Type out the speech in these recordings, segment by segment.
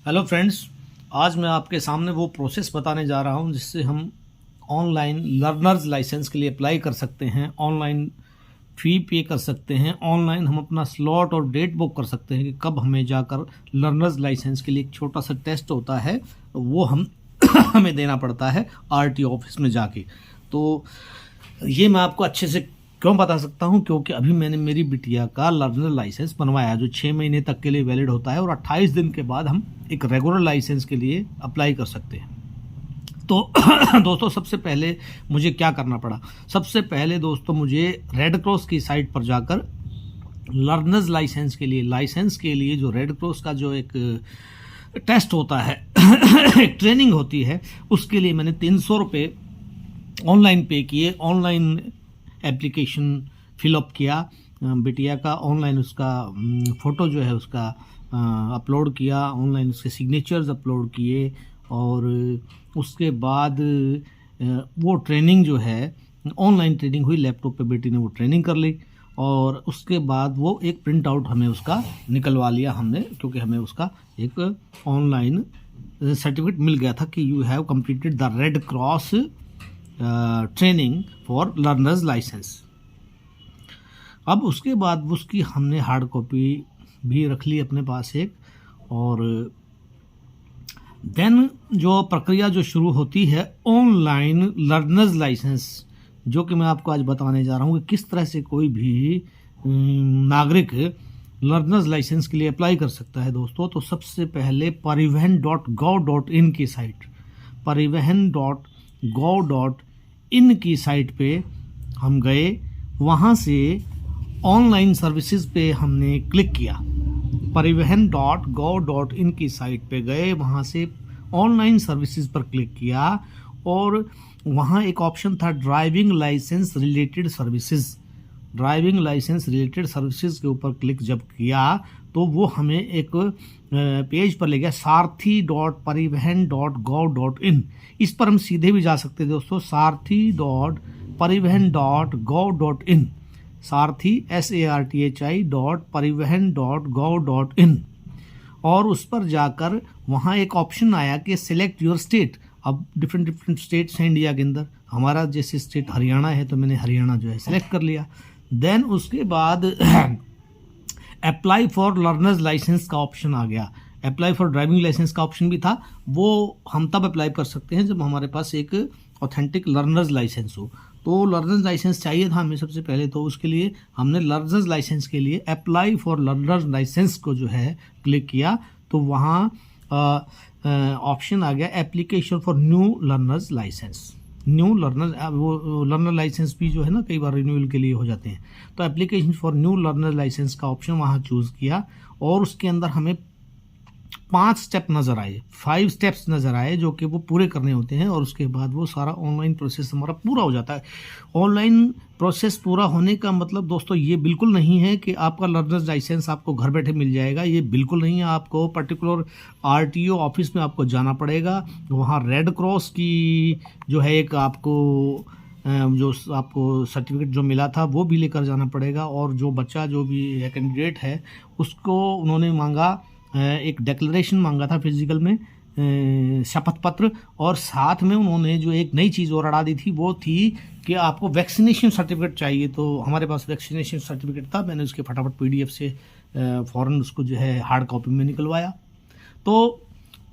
Hello friends, आज मैं आपके सामने वो प्रोसेस बताने जा रहा हूं जिससे हम ऑनलाइन लर्नर्स लाइसेंस के लिए अप्लाई कर सकते हैं, ऑनलाइन फ़ी पे कर सकते हैं, ऑनलाइन हम अपना स्लॉट और डेट बुक कर सकते हैं कि कब हमें जाकर लर्नर्स लाइसेंस के लिए एक छोटा सा टेस्ट होता है वो हम हमें देना पड़ता है आरटीओ ऑफिस में जाके। तो ये मैं आपको अच्छे से क्यों बता सकता हूँ, क्योंकि अभी मैंने मेरी बिटिया का लर्नर लाइसेंस बनवाया जो 6 महीने तक के लिए वैलिड होता है और 28 दिन के बाद हम एक रेगुलर लाइसेंस के लिए अप्लाई कर सकते हैं। तो दोस्तों, सबसे पहले मुझे क्या करना पड़ा? सबसे पहले दोस्तों मुझे रेड क्रॉस की साइट पर जाकर लर्नर्स लाइसेंस के लिए जो रेड क्रॉस का जो एक टेस्ट होता है एक ट्रेनिंग होती है, उसके लिए मैंने 300 रुपये ऑनलाइन पे किए। ऑनलाइन एप्लीकेशन फिलअप किया, बिटिया का ऑनलाइन उसका फ़ोटो जो है उसका अपलोड किया, ऑनलाइन उसके सिग्नेचर्स अपलोड किए और उसके बाद वो ट्रेनिंग जो है ऑनलाइन ट्रेनिंग हुई। लैपटॉप पे बेटी ने वो ट्रेनिंग कर ली और उसके बाद वो एक प्रिंट आउट हमें उसका निकलवा लिया हमने, क्योंकि हमें उसका एक ऑनलाइन सर्टिफिकेट मिल गया था कि you have completed the red cross training for learners licence. अब उसके बाद उसकी हमने हार्ड कॉपी भी रख ली अपने पास एक, और देन जो प्रक्रिया जो शुरू होती है ऑनलाइन लर्नर्स लाइसेंस, जो कि मैं आपको आज बताने जा रहा हूँ कि किस तरह से कोई भी नागरिक लर्नर्स लाइसेंस के लिए अप्लाई कर सकता है। दोस्तों, तो सबसे पहले परिवहन.gov.in की साइट, परिवहन.gov.in की साइट पे हम गए। वहाँ से ऑनलाइन सर्विसेज पे हमने क्लिक किया। परिवहन.gov.in की साइट पे गए, वहाँ से ऑनलाइन सर्विसेज पर क्लिक किया और वहाँ एक ऑप्शन था driving licence related services. Driving licence related services के ऊपर क्लिक जब किया तो वो हमें एक पेज पर ले गया, सारथी.परिवहन.gov.in। इस पर हम सीधे भी जा सकते हैं दोस्तों, सारथी.परिवहन.gov.in, सारथी SARTHI.परिवहन.gov.in। और उस पर जाकर वहाँ एक ऑप्शन आया कि सिलेक्ट योर स्टेट। अब डिफरेंट स्टेट्स हैं इंडिया के अंदर, हमारा जैसे स्टेट हरियाणा है तो मैंने हरियाणा जो है सिलेक्ट कर लिया। देन उसके बाद अप्लाई फॉर लर्नर्स लाइसेंस का ऑप्शन आ गया। अप्लाई फॉर ड्राइविंग लाइसेंस का ऑप्शन भी था, वो हम तब अप्लाई कर सकते हैं जब हमारे पास एक ऑथेंटिक लर्नर्स लाइसेंस हो। तो लर्नर्स लाइसेंस चाहिए था हमें सबसे पहले, तो उसके लिए हमने लर्नर्स लाइसेंस के लिए अप्लाई फॉर लर्नर्स लाइसेंस को जो है क्लिक किया। तो वहाँ ऑप्शन आ गया application for new learners licence. New learner, वो लर्नर लाइसेंस भी जो है ना कई बार रिन्यूअल के लिए हो जाते हैं, तो application for new learner licence का ऑप्शन वहाँ चूज़ किया और उसके अंदर हमें 5 स्टेप नज़र आए, 5 स्टेप्स नज़र आए जो कि वो पूरे करने होते हैं और उसके बाद वो सारा ऑनलाइन प्रोसेस हमारा पूरा हो जाता है। ऑनलाइन प्रोसेस पूरा होने का मतलब दोस्तों ये बिल्कुल नहीं है कि आपका लर्नर्स लाइसेंस आपको घर बैठे मिल जाएगा, ये बिल्कुल नहीं है। आपको पर्टिकुलर आरटीओ ऑफिस में आपको जाना पड़ेगा, वहाँ रेड क्रॉस की जो है एक आपको जो आपको सर्टिफिकेट जो मिला था वो भी लेकर जाना पड़ेगा, और जो बच्चा जो भी कैंडिडेट है उसको उन्होंने मांगा एक डिक्लेरेशन मांगा था फिजिकल में, शपथ पत्र, और साथ में उन्होंने जो एक नई चीज़ और अड़ा दी थी वो थी कि आपको वैक्सीनेशन सर्टिफिकेट चाहिए। तो हमारे पास वैक्सीनेशन सर्टिफिकेट था, मैंने उसके फटाफट PDF से फ़ौरन उसको जो है हार्ड कॉपी में निकलवाया। तो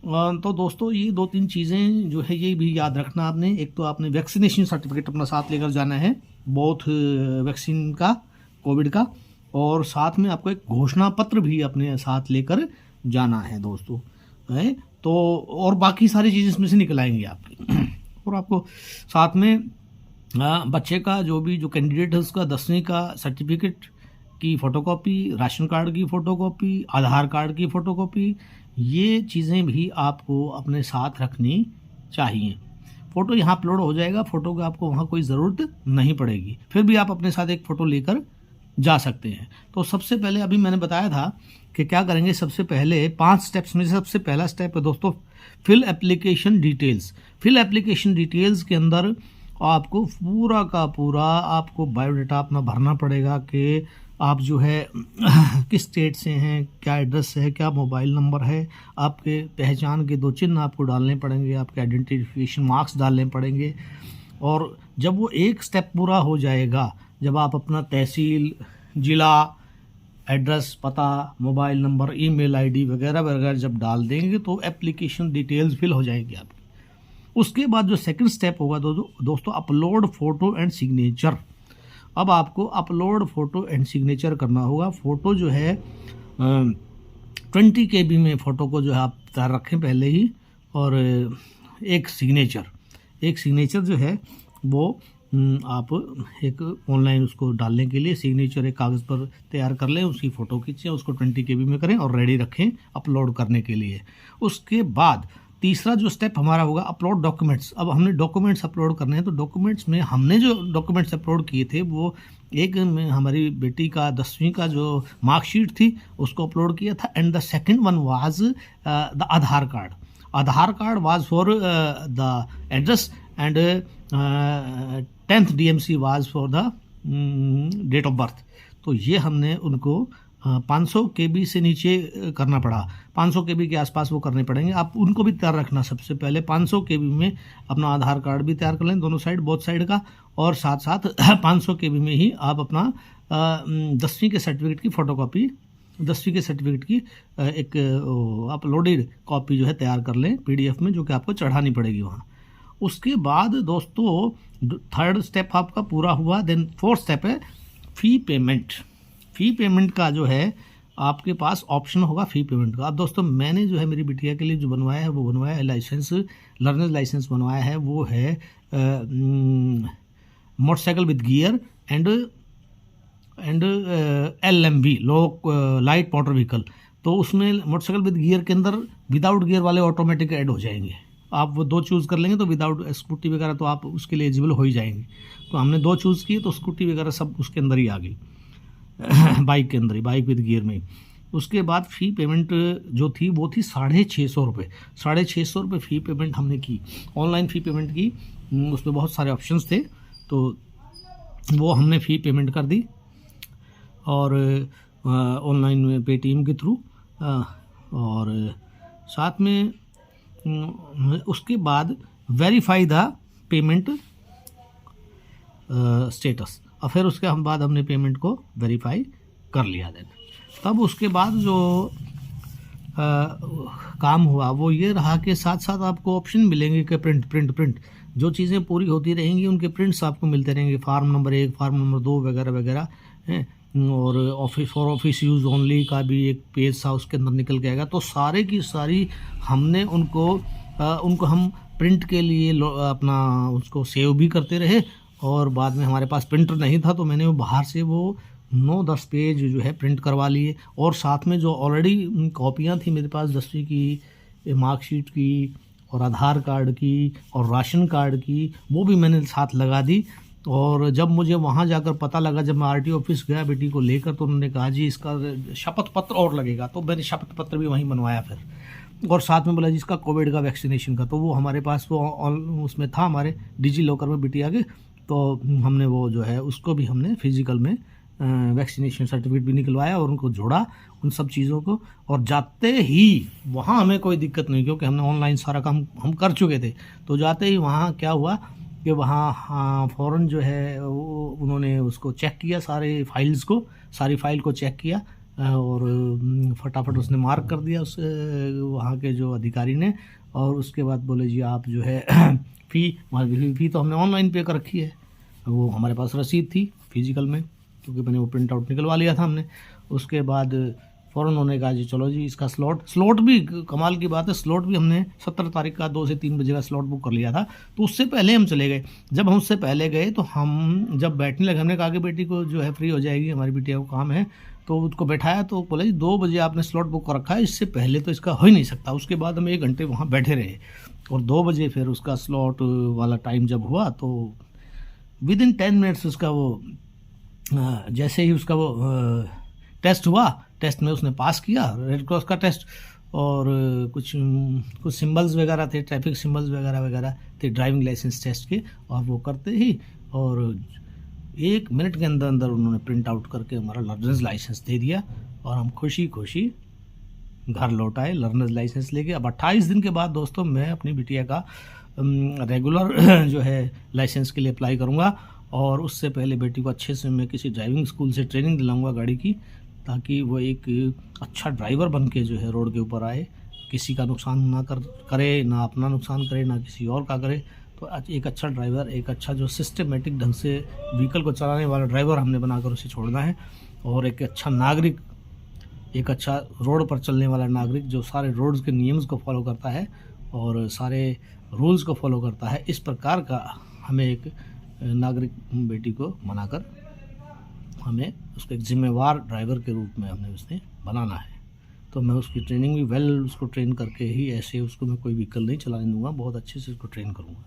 दोस्तों ये 2-3 चीज़ें जो है ये भी याद रखना आपने। एक तो आपने वैक्सीनेशन सर्टिफिकेट अपना साथ लेकर जाना है, बोथ वैक्सीन का, कोविड का, और साथ में आपको एक घोषणा पत्र भी अपने साथ लेकर जाना है दोस्तों, है तो। और बाकी सारी चीज़ें इसमें से निकल आएंगी आपकी। और आपको साथ में बच्चे का जो कैंडिडेट है उसका 10वीं का सर्टिफिकेट की फ़ोटोकॉपी, राशन कार्ड की फ़ोटोकॉपी, आधार कार्ड की फ़ोटोकॉपी, ये चीज़ें भी आपको अपने साथ रखनी चाहिए। फ़ोटो यहाँ अपलोड हो जाएगा, फ़ोटो का आपको वहाँ कोई ज़रूरत नहीं पड़ेगी, फिर भी आप अपने साथ एक फ़ोटो लेकर जा सकते हैं। तो सबसे पहले अभी मैंने बताया था कि क्या करेंगे। सबसे पहले 5 स्टेप्स में से सबसे पहला स्टेप है दोस्तों fill application details. Fill application details के अंदर आपको पूरा का पूरा आपको बायोडाटा अपना भरना पड़ेगा कि आप जो है किस स्टेट से हैं, क्या एड्रेस है, क्या मोबाइल नंबर है, आपके पहचान के 2 चिन्ह आपको डालने पड़ेंगे, आपके आइडेंटिफिकेशन मार्क्स डालने पड़ेंगे। और जब वो एक स्टेप पूरा हो जाएगा, जब आप अपना तहसील, ज़िला, एड्रेस, पता, मोबाइल नंबर, ईमेल आईडी वगैरह वगैरह जब डाल देंगे तो एप्लीकेशन डिटेल्स फिल हो जाएगी आपकी। उसके बाद जो सेकंड स्टेप होगा दोस्तों, अपलोड फ़ोटो एंड सिग्नेचर। अब आपको अपलोड फ़ोटो एंड सिग्नेचर करना होगा। फ़ोटो जो है 20 KB में फ़ोटो को जो है आप तैयार रखें पहले ही, और एक सिग्नेचर जो है वो आप एक ऑनलाइन उसको डालने के लिए सिग्नेचर एक कागज़ पर तैयार कर लें, उसकी फ़ोटो खींचें, उसको 20 KB में करें और रेडी रखें अपलोड करने के लिए। उसके बाद तीसरा जो स्टेप हमारा होगा अपलोड डॉक्यूमेंट्स। अब हमने डॉक्यूमेंट्स अपलोड करने हैं, तो डॉक्यूमेंट्स में हमने जो डॉक्यूमेंट्स अपलोड किए थे वो एक में हमारी बेटी का 10वीं का जो मार्कशीट थी उसको अपलोड किया था, and the second one was the Aadhaar card. Aadhaar card was for the address, and 10th DMC was for the date of birth. तो ये हमने उनको 500 KB से नीचे करना पड़ा, 500 KB के आसपास वो करने पड़ेंगे। आप उनको भी तैयार रखना, सबसे पहले 500 KB में अपना आधार कार्ड भी तैयार कर लें, दोनों साइड, बोथ साइड का, और साथ साथ 500 KB में ही आप अपना 10वीं के सर्टिफिकेट की फ़ोटोकॉपी, 10वीं के सर्टिफिकेट की एक अपलोडेड कॉपी जो है तैयार कर लें PDF में, जो कि आपको चढ़ानी पड़ेगी वहाँ। उसके बाद दोस्तों थर्ड स्टेप आपका पूरा हुआ। देन फोर्थ स्टेप है फ़ी पेमेंट। फ़ी पेमेंट का जो है आपके पास ऑप्शन होगा फ़ी पेमेंट का। अब दोस्तों मैंने जो है मेरी बिटिया के लिए जो बनवाया है वो बनवाया है लाइसेंस, लर्नर लाइसेंस बनवाया है, वो है motorcycle with gear and LMV, low light motor vehicle. तो उसमें मोटरसाइकिल विद गियर के अंदर विदाउट गियर वाले ऑटोमेटिक ऐड हो जाएंगे। आप वो 2 चूज़ कर लेंगे तो विदाउट स्कूटी वगैरह तो आप उसके लिए एलिजिबल हो ही जाएंगे। तो हमने 2 चूज़ किए तो स्कूटी वगैरह सब उसके अंदर ही आ गई बाइक के अंदर ही, बाइक विद गियर में। उसके बाद फ़ी पेमेंट जो थी वो थी 650 रुपये। 650 रुपये फ़ी पेमेंट हमने की, ऑनलाइन फ़ी पेमेंट की। उसमें बहुत सारे ऑप्शंस थे, तो वो हमने फ़ी पेमेंट कर दी, और ऑनलाइन पेटीएम के थ्रू, और साथ में उसके बाद वेरीफाई द पेमेंट स्टेटस, और फिर उसके बाद हमने पेमेंट को वेरीफाई कर लिया। देन तब उसके बाद जो काम हुआ वो ये रहा कि साथ साथ आपको ऑप्शन मिलेंगे कि प्रिंट जो चीज़ें पूरी होती रहेंगी उनके प्रिंट्स आपको मिलते रहेंगे, फार्म नंबर 1, फार्म नंबर 2 वगैरह वगैरह हैं। और ऑफिस यूज़ ओनली का भी एक पेज था, उसके अंदर निकल के आएगा। तो सारे की सारी हमने उनको हम प्रिंट के लिए अपना उसको सेव भी करते रहे, और बाद में हमारे पास प्रिंटर नहीं था तो मैंने वो बाहर से वो 9-10 पेज जो है प्रिंट करवा लिए, और साथ में जो ऑलरेडी कॉपियाँ थी मेरे पास 10वीं की मार्कशीट की और आधार कार्ड की और राशन कार्ड की, वो भी मैंने साथ लगा दी। और जब मुझे वहाँ जाकर पता लगा, जब मैं RTO ऑफिस गया बेटी को लेकर, तो उन्होंने कहा जी इसका शपथ पत्र और लगेगा, तो मैंने शपथ पत्र भी वहीं बनवाया फिर। और साथ में बोला जी इसका कोविड का वैक्सीनेशन का, तो वो हमारे पास वो उसमें था हमारे डिजी लॉकर में बिटिया के, तो हमने वो जो है उसको भी हमने फिजिकल में वैक्सीनेशन सर्टिफिकेट भी निकलवाया और उनको जोड़ा उन सब चीज़ों को। और जाते ही वहाँ हमें कोई दिक्कत नहीं, क्योंकि हमने ऑनलाइन सारा काम हम कर चुके थे। तो जाते ही वहाँ क्या हुआ कि वहाँ फ़ौरन जो है वो उन्होंने उसको चेक किया, सारी फाइल को चेक किया, और फटाफट उसने मार्क कर दिया उस वहाँ के जो अधिकारी ने। और उसके बाद बोले जी आप जो है फ़ी तो हमने ऑनलाइन पे कर रखी है, वो हमारे पास रसीद थी फिजिकल में, क्योंकि मैंने वो प्रिंट आउट निकलवा लिया था हमने। उसके बाद फ़ौरन उन्होंने कहा जी चलो जी इसका स्लॉट भी कमाल की बात है, स्लॉट भी हमने 17 तारीख का 2 से 3 बजे का स्लॉट बुक कर लिया था। तो उससे पहले हम चले गए। जब हम उससे पहले गए तो हम जब बैठने लगे, हमने कहा कि बेटी को जो है फ्री हो जाएगी, हमारी बिटिया को काम है, तो उसको बैठाया तो बोला जी 2 बजे आपने स्लॉट बुक कर रखा है, इससे पहले तो इसका हो ही नहीं सकता। उसके बाद हम 1 घंटे वहाँ बैठे रहे, और 2 बजे फिर उसका स्लॉट वाला टाइम जब हुआ तो विदिन 10 मिनट्स उसका वो जैसे ही उसका वो टेस्ट हुआ, टेस्ट में उसने पास किया, रेड क्रॉस का टेस्ट, और कुछ सिंबल्स वगैरह थे, ट्रैफिक सिंबल्स वगैरह थे ड्राइविंग लाइसेंस टेस्ट के, और वो करते ही और 1 मिनट के अंदर अंदर उन्होंने प्रिंट आउट करके हमारा लर्नर्स लाइसेंस दे दिया और हम खुशी खुशी घर लौट आए लर्नर्स लाइसेंस लेके। अब 28 दिन के बाद दोस्तों मैं अपनी बिटिया का रेगुलर जो है लाइसेंस के लिए अप्लाई करूँगा, और उससे पहले बेटी को अच्छे से मैं किसी ड्राइविंग स्कूल से ट्रेनिंग दिलाऊंगा गाड़ी की, ताकि वो एक अच्छा ड्राइवर बन के जो है रोड के ऊपर आए, किसी का नुकसान ना करे, ना अपना नुकसान करे, ना किसी और का करे। तो एक अच्छा ड्राइवर, एक अच्छा जो सिस्टमेटिक ढंग से व्हीकल को चलाने वाला ड्राइवर हमने बनाकर उसे छोड़ना है, और एक अच्छा नागरिक, एक अच्छा रोड पर चलने वाला नागरिक जो सारे रोड्स के नियम्स को फॉलो करता है और सारे रूल्स को फॉलो करता है। इस प्रकार का हमें एक नागरिक बेटी को बनाकर हमें उसको एक जिम्मेवार ड्राइवर के रूप में हमें उसने बनाना है। तो मैं उसकी ट्रेनिंग भी उसको ट्रेन करके ही, ऐसे उसको मैं कोई व्हीकल नहीं चलाने दूंगा, बहुत अच्छे से उसको ट्रेन करूँगा।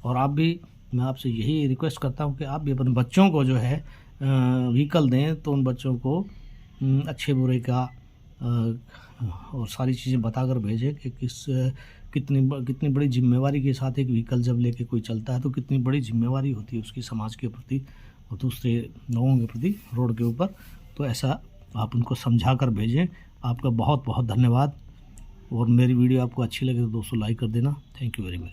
और आप भी, मैं आपसे यही रिक्वेस्ट करता हूँ कि आप भी अपने बच्चों को जो है व्हीकल दें तो उन बच्चों को अच्छे बुरे का और सारी चीज़ें बताकर भेजें कि कितनी बड़ी जिम्मेवारी के साथ एक व्हीकल जब लेके कोई चलता है तो कितनी बड़ी जिम्मेवारी होती है उसकी समाज के प्रति और दूसरे लोगों के प्रति रोड के ऊपर। तो ऐसा आप उनको समझा कर भेजें। आपका बहुत बहुत धन्यवाद, और मेरी वीडियो आपको अच्छी लगे तो दोस्तों लाइक कर देना। Thank you very much.